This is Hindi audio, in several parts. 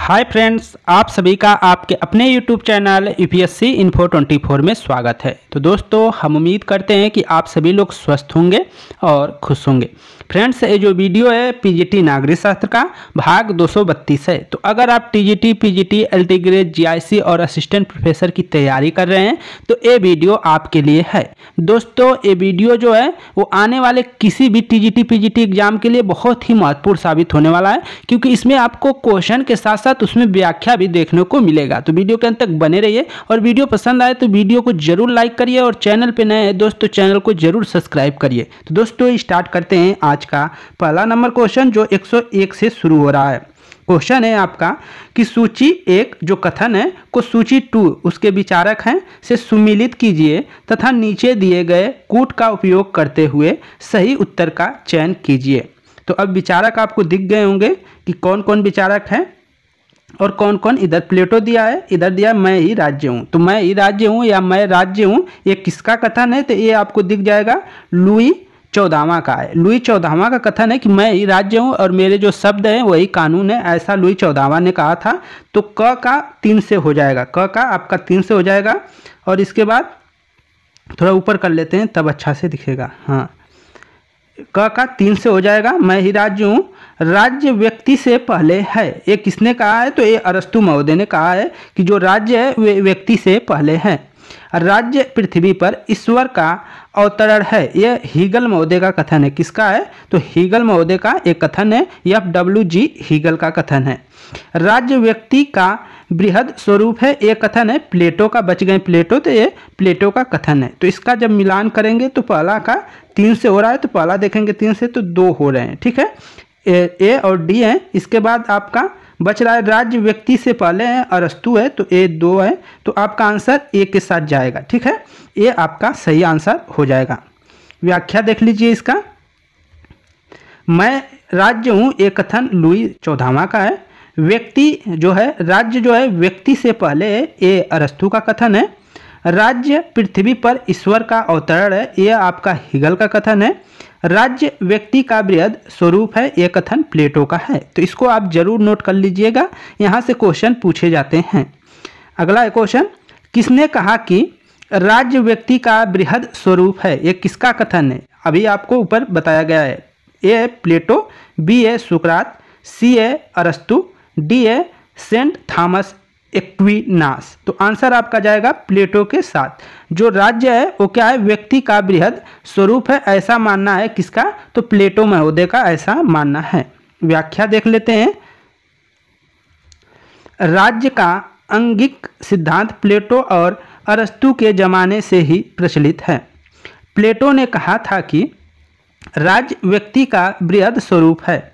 हाय फ्रेंड्स, आप सभी का आपके अपने यूट्यूब चैनल यूपीएससी इन्फो 24 में स्वागत है। तो दोस्तों, हम उम्मीद करते हैं कि आप सभी लोग स्वस्थ होंगे और खुश होंगे। फ्रेंड्स, ये जो वीडियो है पीजीटी नागरिक शास्त्र का भाग 232 है। तो अगर आप TGT, PGT, LT grade, GIC और असिस्टेंट प्रोफेसर की तैयारी कर रहे हैं तो ये वीडियो आपके लिए है। दोस्तों, ये वीडियो जो है वो आने वाले किसी भी टीजीटी, पीजीटी एग्जाम के लिए बहुत ही महत्वपूर्ण साबित होने वाला है, क्योंकि इसमें आपको क्वेश्चन के साथ साथ उसमें व्याख्या भी देखने को मिलेगा। तो वीडियो के अंत तक बने रहिए और वीडियो पसंद आए तो वीडियो को जरूर लाइक करिए और चैनल पे नए हैं दोस्तों चैनल को जरूर सब्सक्राइब करिए। तो दोस्तों, स्टार्ट करते हैं आज का पहला नंबर क्वेश्चन जो 101 से शुरू हो रहा है। क्वेश्चन है आपका कि सूची 1 जो कथन है को सूची 2 उसके विचारक हैं से सुमिलित कीजिए तथा नीचे दिए गए कूट का उपयोग करते हुए सही उत्तर का चयन कीजिए। तो अब विचारक आपको दिख गए होंगे कि कौन कौन विचारक हैं और कौन कौन। इधर प्लेटो दिया है, इधर दिया मैं ही राज्य हूँ। तो मैं ही राज्य हूँ या मैं राज्य हूँ, ये किसका कथन है? तो ये आपको दिख जाएगा लुई 14वां का है। लुई 14वां का कथन है कि मैं ही राज्य हूँ और मेरे जो शब्द हैं वही कानून है, ऐसा लुई 14वां ने कहा था। तो क का 3 से हो जाएगा, क का आपका 3 से हो जाएगा। और इसके बाद थोड़ा ऊपर कर लेते हैं तब अच्छा से दिखेगा। हाँ, क का 3 से हो जाएगा। मैं ही राज्य हूँ, राज्य व्यक्ति से पहले है। ये किसने कहा है? तो ये अरस्तु महोदय ने कहा है कि जो राज्य है वे व्यक्ति से पहले है। राज्य पृथ्वी पर ईश्वर का अवतरण है। यह हीगल महोदय का कथन है। किसका है? तो हीगल महोदय का एक कथन है, FWG हीगल का कथन है। राज्य व्यक्ति का बृहद स्वरूप है, ये कथन है प्लेटो का। बच गए प्लेटो, तो ये प्लेटो का कथन है। तो इसका जब मिलान करेंगे तो पहला का 3 से हो रहा है, तो पहला देखेंगे 3 से तो 2 हो रहे हैं। ठीक है, ए और डी है। इसके बाद आपका बच रहा है राज्य व्यक्ति से पहले है, अरस्तु है, तो ए 2 है। तो आपका आंसर ए के साथ जाएगा। ठीक है, ये आपका सही आंसर हो जाएगा। व्याख्या देख लीजिए इसका। मैं राज्य हूँ, ये कथन लुई 14वां का है। व्यक्ति जो है, राज्य जो है व्यक्ति से पहले है, ये अरस्तु का कथन है। राज्य पृथ्वी पर ईश्वर का अवतरण है, यह आपका हीगल का कथन है। राज्य व्यक्ति का बृहद स्वरूप है, यह कथन प्लेटो का है। तो इसको आप जरूर नोट कर लीजिएगा, यहाँ से क्वेश्चन पूछे जाते हैं। अगला क्वेश्चन, किसने कहा कि राज्य व्यक्ति का बृहद स्वरूप है? ये किसका कथन है? अभी आपको ऊपर बताया गया है। ए है प्लेटो, बी है सुकरात, सी है अरस्तु, डी है सेंट थॉमस एक्विनास। तो आंसर आपका जाएगा प्लेटो के साथ। जो राज्य है वो क्या है? व्यक्ति का बृहद स्वरूप है, ऐसा मानना है किसका? तो प्लेटो महोदय का ऐसा मानना है। व्याख्या देख लेते हैं। राज्य का अंगिक सिद्धांत प्लेटो और अरस्तु के जमाने से ही प्रचलित है। प्लेटो ने कहा था कि राज्य व्यक्ति का बृहद स्वरूप है।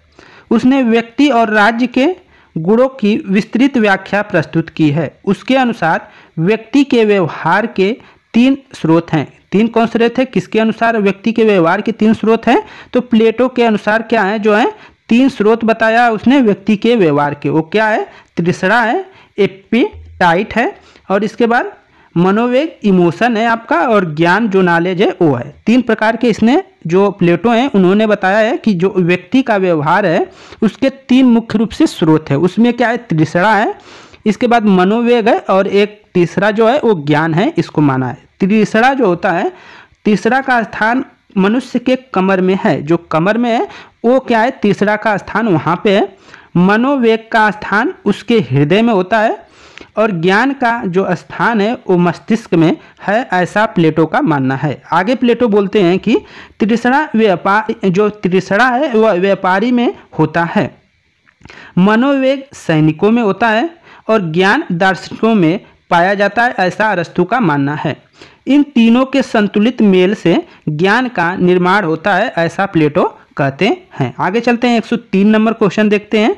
उसने व्यक्ति और राज्य के गुणों की विस्तृत व्याख्या प्रस्तुत की है। उसके अनुसार व्यक्ति के व्यवहार के 3 स्रोत हैं। 3 कौन स्रोत है? किसके अनुसार व्यक्ति के व्यवहार के 3 स्रोत हैं? तो प्लेटो के अनुसार क्या है? जो है 3 स्रोत बताया उसने व्यक्ति के व्यवहार के। वो क्या है? तृष्णा है, एपिटाइट है, और इसके बाद मनोवेग इमोशन है आपका, और ज्ञान जो नॉलेज है वो है। 3 प्रकार के इसने जो प्लेटो हैं उन्होंने बताया है कि जो व्यक्ति का व्यवहार है उसके 3 मुख्य रूप से स्रोत है। उसमें क्या है? तृष्णा है, इसके बाद मनोवेग है, और एक तीसरा जो है वो ज्ञान है, इसको माना है। तृष्णा जो होता है, तीसरा का स्थान मनुष्य के कमर में है। जो कमर में है वो क्या है? तीसरा का स्थान वहाँ पे है। मनोवेग का स्थान उसके हृदय में होता है, और ज्ञान का जो स्थान है वो मस्तिष्क में है, ऐसा प्लेटो का मानना है। आगे प्लेटो बोलते हैं कि तृष्णा जो तृष्णा है वह व्यापारी में होता है, मनोवेग सैनिकों में होता है, और ज्ञान दार्शनिकों में पाया जाता है, ऐसा अरस्तु का मानना है। इन तीनों के संतुलित मेल से ज्ञान का निर्माण होता है, ऐसा प्लेटो कहते हैं। आगे चलते हैं, 103 नंबर क्वेश्चन देखते हैं।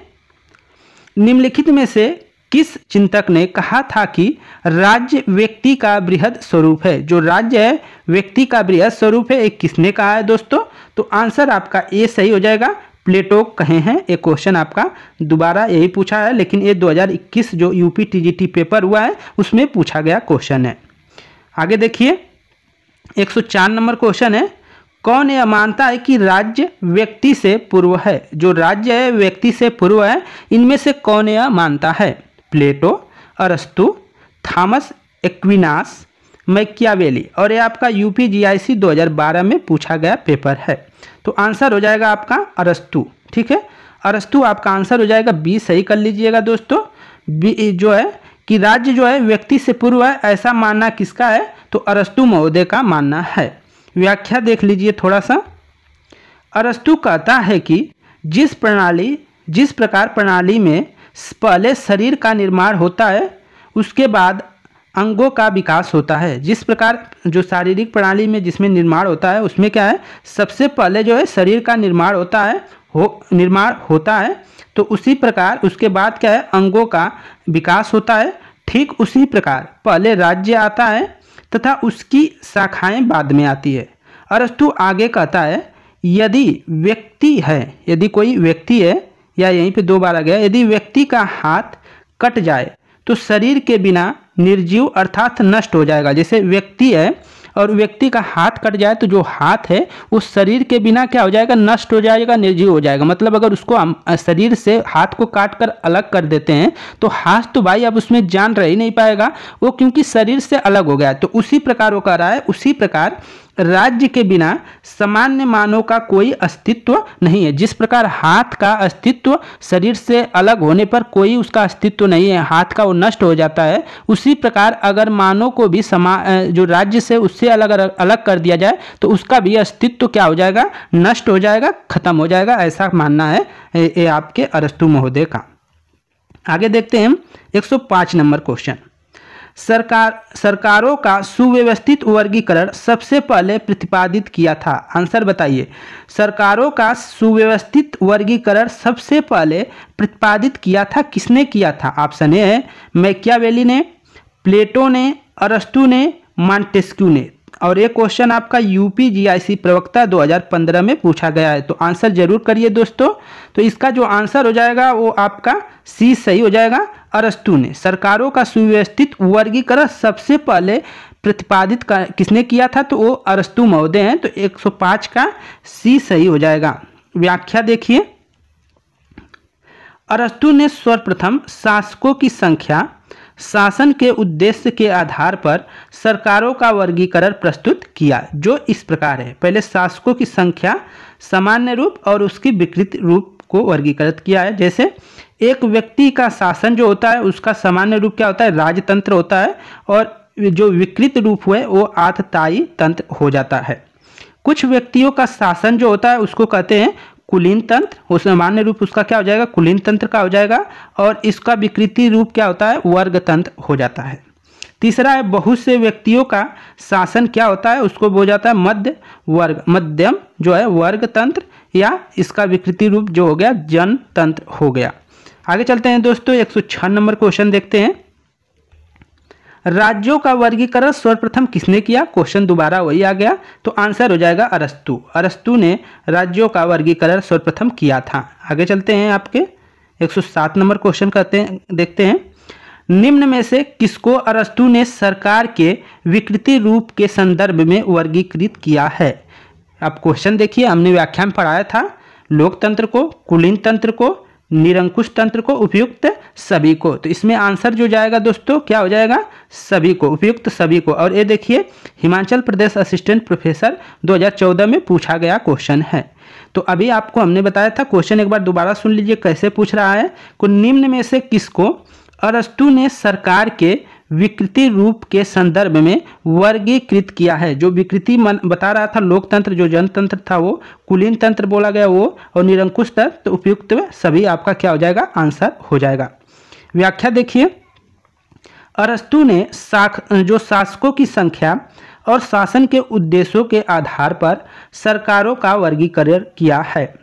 निम्नलिखित में से किस चिंतक ने कहा था कि राज्य व्यक्ति का बृहद स्वरूप है? जो राज्य है व्यक्ति का बृहद स्वरूप है, एक किसने कहा है दोस्तों? तो आंसर आपका ए सही हो जाएगा। प्लेटो कहे हैं। एक क्वेश्चन आपका दोबारा यही पूछा है, लेकिन ये 2021 जो यूपी टीजीटी पेपर हुआ है उसमें पूछा गया क्वेश्चन है। आगे देखिए, 104 नंबर क्वेश्चन है। कौन यह मानता है कि राज्य व्यक्ति से पूर्व है? जो राज्य है व्यक्ति से पूर्व है, इनमें से कौन यह मानता है? प्लेटो, अरस्तु, थॉमस एक्विनास, मैकियावेली। और ये आपका यूपीजीआईसी 2012 में पूछा गया पेपर है। तो आंसर हो जाएगा आपका अरस्तु। ठीक है, अरस्तु आपका आंसर हो जाएगा। बी सही कर लीजिएगा दोस्तों। बी जो है कि राज्य जो है व्यक्ति से पूर्व है, ऐसा मानना किसका है? तो अरस्तु महोदय का मानना है। व्याख्या देख लीजिए थोड़ा सा। अरस्तु कहता है कि जिस प्रकार प्रणाली में पहले शरीर का निर्माण होता है, उसके बाद अंगों का विकास होता है। जिस प्रकार जो शारीरिक प्रणाली में जिसमें निर्माण होता है, उसमें क्या है, सबसे पहले जो है शरीर का निर्माण होता है, तो उसी प्रकार उसके बाद क्या है, अंगों का विकास होता है। ठीक उसी प्रकार पहले राज्य आता है तथा उसकी शाखाएं बाद में आती है। अरस्तु आगे कहता है, यदि कोई व्यक्ति है, या यहीं पे 2 बार आ गया, यदि व्यक्ति का हाथ कट जाए तो शरीर के बिना निर्जीव अर्थात नष्ट हो जाएगा। जैसे व्यक्ति है और व्यक्ति का हाथ कट जाए तो जो हाथ है वो शरीर के बिना क्या हो जाएगा, नष्ट हो जाएगा, निर्जीव हो जाएगा। मतलब अगर उसको हम शरीर से हाथ को काट कर अलग कर देते हैं तो हाथ तो भाई अब उसमें जान रह ही नहीं पाएगा वो, क्योंकि शरीर से अलग हो गया। तो उसी प्रकार वो कह रहा है, उसी प्रकार राज्य के बिना सामान्य मानव का कोई अस्तित्व नहीं है। जिस प्रकार हाथ का अस्तित्व शरीर से अलग होने पर कोई उसका अस्तित्व नहीं है, हाथ का वो नष्ट हो जाता है, उसी प्रकार अगर मानव को भी जो राज्य से उससे अलग कर दिया जाए तो उसका भी अस्तित्व क्या हो जाएगा, नष्ट हो जाएगा, खत्म हो जाएगा। ऐसा मानना है ये आपके अरस्तु महोदय का। आगे देखते हैं 105 नंबर क्वेश्चन। सरकारों का सुव्यवस्थित वर्गीकरण सबसे पहले प्रतिपादित किया था। आंसर बताइए। सरकारों का सुव्यवस्थित वर्गीकरण सबसे पहले प्रतिपादित किया था, किसने किया था? ऑप्शन ए है मैकियावेली ने, प्लेटो ने, अरस्तु ने, मॉन्टेस्क्यू ने। और ये क्वेश्चन आपका यूपीजीआईसी प्रवक्ता 2015 में पूछा गया है, तो आंसर जरूर करिए दोस्तों। तो इसका जो आंसर हो जाएगा वो आपका सी सही हो जाएगा। अरस्तु ने सरकारों का सुव्यवस्थित वर्गीकरण सबसे पहले प्रतिपादित किसने किया था? तो वो अरस्तु महोदय हैं। तो 105 का सी सही हो जाएगा। व्याख्या देखिए। अरस्तु ने सर्वप्रथम शासकों की संख्या, शासन के उद्देश्य के आधार पर सरकारों का वर्गीकरण प्रस्तुत किया, जो इस प्रकार है। पहले शासकों की संख्या, सामान्य रूप और उसकी विकृत रूप को वर्गीकृत किया है। जैसे एक व्यक्ति का शासन जो होता है उसका सामान्य रूप क्या होता है, राजतंत्र होता है, और जो विकृत रूप है वो आततायी तंत्र हो जाता है। कुछ व्यक्तियों का शासन जो होता है उसको कहते हैं कुलीन तंत्र, वो सामान्य रूप उसका क्या हो जाएगा, कुलीन तंत्र का हो जाएगा, और इसका विकृति रूप क्या होता है, वर्ग तंत्र हो जाता है। तीसरा है बहुत से व्यक्तियों का शासन क्या होता है, उसको बोला जाता है मध्यम जो है वर्ग तंत्र, या इसका विकृति रूप जो हो गया जनतंत्र हो गया। आगे चलते हैं दोस्तों, 106 नंबर क्वेश्चन देखते हैं। राज्यों का वर्गीकरण सर्वप्रथम किसने किया? क्वेश्चन दोबारा वही आ गया, तो आंसर हो जाएगा अरस्तु। अरस्तु ने राज्यों का वर्गीकरण सर्वप्रथम किया था। आगे चलते हैं, आपके 107 नंबर क्वेश्चन देखते हैं। निम्न में से किसको अरस्तु ने सरकार के विकृति रूप के संदर्भ में वर्गीकृत किया है? अब क्वेश्चन देखिए, हमने व्याख्या में पढ़ाया था लोकतंत्र को, कुलीन तंत्र को, निरंकुश तंत्र को, उपयुक्त सभी को। तो इसमें आंसर जो जाएगा दोस्तों क्या हो जाएगा, सभी को, उपयुक्त सभी को। और ये देखिए हिमाचल प्रदेश असिस्टेंट प्रोफेसर 2014 में पूछा गया क्वेश्चन है। तो अभी आपको हमने बताया था, क्वेश्चन एक बार दोबारा सुन लीजिए कैसे पूछ रहा है। को निम्न में से किसको अरस्तु ने सरकार के विकृति रूप के संदर्भ में वर्गीकृत किया है? जो विकृति बता रहा था लोकतंत्र, जो जनतंत्र था वो कुलीन तंत्र बोला गया वो, और निरंकुश तंत्र, तो उपयुक्त सभी आपका क्या हो जाएगा, आंसर हो जाएगा। व्याख्या देखिए। अरस्तु ने जो शासकों की संख्या और शासन के उद्देश्यों के आधार पर सरकारों का वर्गीकरण किया है।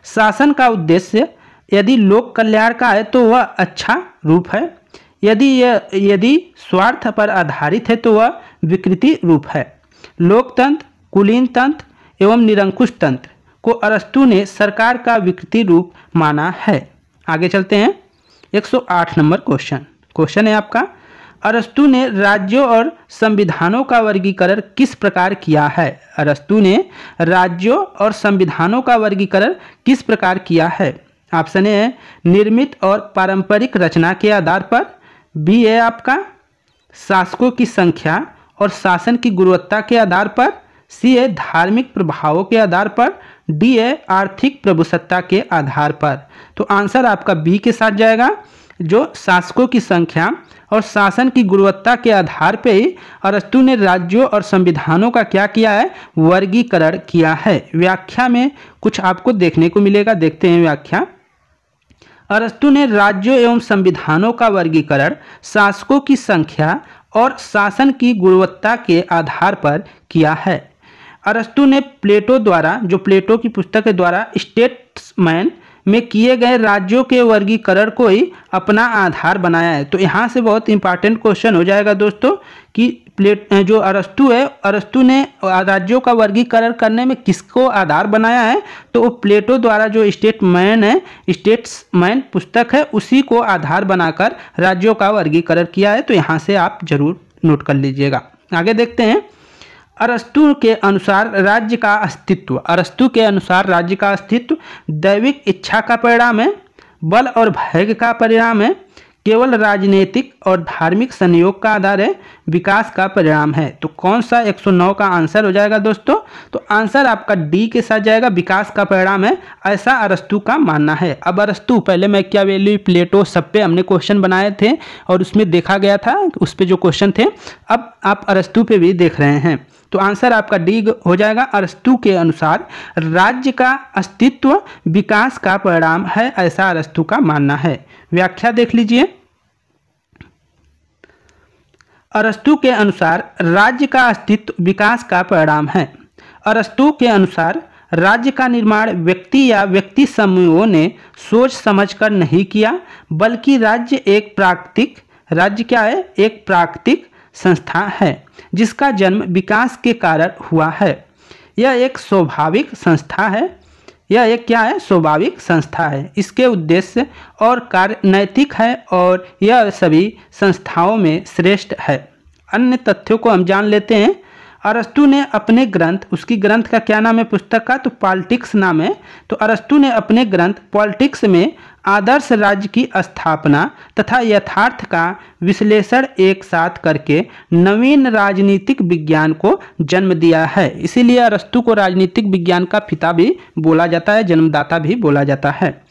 शासन का उद्देश्य यदि लोक कल्याण का है तो वह अच्छा रूप है, यदि स्वार्थ पर आधारित है तो वह विकृति रूप है। लोकतंत्र, कुलीन तंत्र एवं निरंकुश तंत्र को अरस्तु ने सरकार का विकृति रूप माना है। आगे चलते हैं, 108 नंबर क्वेश्चन है आपका। अरस्तु ने राज्यों और संविधानों का वर्गीकरण किस प्रकार किया है? अरस्तु ने राज्यों और संविधानों का वर्गीकरण किस प्रकार किया है? ऑप्शन ए है निर्मित और पारंपरिक रचना के आधार पर, बी है आपका शासकों की संख्या और शासन की गुणवत्ता के आधार पर, सी है धार्मिक प्रभावों के आधार पर, डी है आर्थिक प्रभुसत्ता के आधार पर। तो आंसर आपका बी के साथ जाएगा, जो शासकों की संख्या और शासन की गुणवत्ता के आधार पर ही अरस्तु ने राज्यों और संविधानों का क्या किया है? वर्गीकरण किया है। व्याख्या में कुछ आपको देखने को मिलेगा, देखते हैं व्याख्या। अरस्तु ने राज्यों एवं संविधानों का वर्गीकरण शासकों की संख्या और शासन की गुणवत्ता के आधार पर किया है। अरस्तु ने प्लेटो द्वारा, जो प्लेटो की पुस्तक के द्वारा स्टेट्समैन में किए गए राज्यों के वर्गीकरण को ही अपना आधार बनाया है। तो यहाँ से बहुत इंपॉर्टेंट क्वेश्चन हो जाएगा दोस्तों कि जो अरस्तु है, अरस्तु ने राज्यों का वर्गीकरण करने में किसको आधार बनाया है? तो वो प्लेटो द्वारा जो स्टेट्समैन पुस्तक है उसी को आधार बनाकर राज्यों का वर्गीकरण किया है। तो यहाँ से आप जरूर नोट कर लीजिएगा। आगे देखते हैं। अरस्तु के अनुसार राज्य का अस्तित्व, अरस्तु के अनुसार राज्य का अस्तित्व दैविक इच्छा का परिणाम है, बल और भाग्य का परिणाम है, केवल राजनीतिक और धार्मिक संयोग का आधार है, विकास का परिणाम है। तो कौन सा 109 का आंसर हो जाएगा दोस्तों? तो आंसर आपका डी के साथ जाएगा, विकास का परिणाम है, ऐसा अरस्तु का मानना है। अब अरस्तु, पहले मैकियावेली, प्लेटो सब पे हमने क्वेश्चन बनाए थे और उसमें देखा गया था उस पे जो क्वेश्चन थे, अब आप अरस्तु पे भी देख रहे हैं। तो आंसर आपका डी हो जाएगा। अरस्तु के अनुसार राज्य का अस्तित्व विकास का परिणाम है, ऐसा अरस्तु का मानना है। व्याख्या देख लीजिए। अरस्तु के अनुसार राज्य का अस्तित्व विकास का परिणाम है। अरस्तु के अनुसार राज्य का निर्माण व्यक्ति या व्यक्ति समूहों ने सोच समझकर नहीं किया, बल्कि राज्य क्या है? एक प्राकृतिक संस्था है जिसका जन्म विकास के कारण हुआ है। यह एक स्वाभाविक संस्था है, यह एक क्या है? स्वाभाविक संस्था है। इसके उद्देश्य और कार्य नैतिक है और यह सभी संस्थाओं में श्रेष्ठ है। अन्य तथ्यों को हम जान लेते हैं। अरस्तु ने अपने ग्रंथ, उसकी ग्रंथ का क्या नाम है पुस्तक का? तो पॉलिटिक्स नाम है। तो अरस्तु ने अपने ग्रंथ पॉलिटिक्स में आदर्श राज्य की स्थापना तथा यथार्थ का विश्लेषण एक साथ करके नवीन राजनीतिक विज्ञान को जन्म दिया है। इसीलिए अरस्तु को राजनीतिक विज्ञान का पिता भी बोला जाता है, जन्मदाता भी बोला जाता है।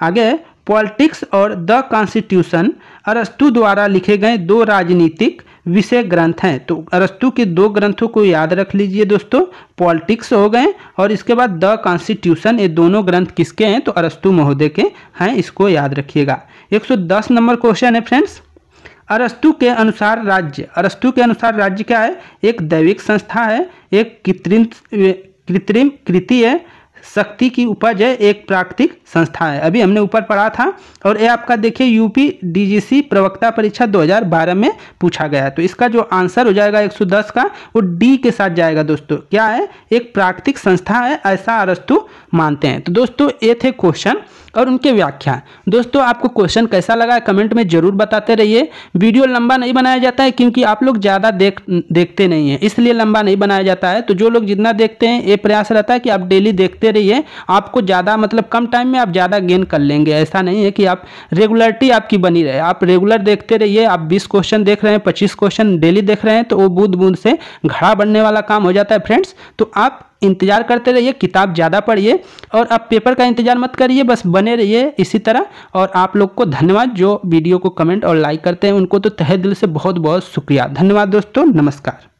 आगे पॉलिटिक्स और द कॉन्स्टिट्यूशन अरस्तु द्वारा लिखे गए दो राजनीतिक विषय ग्रंथ हैं। तो अरस्तु के दो ग्रंथों को याद रख लीजिए दोस्तों, पॉलिटिक्स हो गए और इसके बाद द कॉन्स्टिट्यूशन। ये दोनों ग्रंथ किसके हैं? तो अरस्तु महोदय के हैं, इसको याद रखिएगा। 110 नंबर क्वेश्चन है फ्रेंड्स। अरस्तु के अनुसार राज्य, अरस्तु के अनुसार राज्य क्या है? एक दैविक संस्था है, एक कृत्रिम कृति है, शक्ति की उपज है, एक प्राकृतिक संस्था है। अभी हमने ऊपर पढ़ा था और ये आपका देखिए यूपी डीजीसी प्रवक्ता परीक्षा 2012 में पूछा गया है। तो इसका जो आंसर हो जाएगा 110 का, वो डी के साथ जाएगा दोस्तों। क्या है? एक प्राकृतिक संस्था है, ऐसा अरस्तु मानते हैं। तो दोस्तों ये थे क्वेश्चन और उनके व्याख्या। दोस्तों आपको क्वेश्चन कैसा लगा कमेंट में जरूर बताते रहिए। वीडियो लंबा नहीं बनाया जाता है क्योंकि आप लोग ज़्यादा देखते नहीं हैं, इसलिए लंबा नहीं बनाया जाता है। तो जो लोग जितना देखते हैं, ये प्रयास रहता है कि आप डेली देखते रहिए, आपको ज़्यादा मतलब कम टाइम में आप ज़्यादा गेन कर लेंगे। ऐसा नहीं है कि आप रेगुलरिटी आपकी बनी रहे, आप रेगुलर देखते रहिए। आप 20 क्वेश्चन देख रहे हैं, 25 क्वेश्चन डेली देख रहे हैं, तो वो बूंद बूंद से घड़ा बनने वाला काम हो जाता है फ्रेंड्स। तो आप इंतजार करते रहिए, किताब ज़्यादा पढ़िए और अब पेपर का इंतजार मत करिए, बस बने रहिए इसी तरह। और आप लोग को धन्यवाद, जो वीडियो को कमेंट और लाइक करते हैं उनको तो तहे दिल से बहुत बहुत शुक्रिया। धन्यवाद दोस्तों, नमस्कार।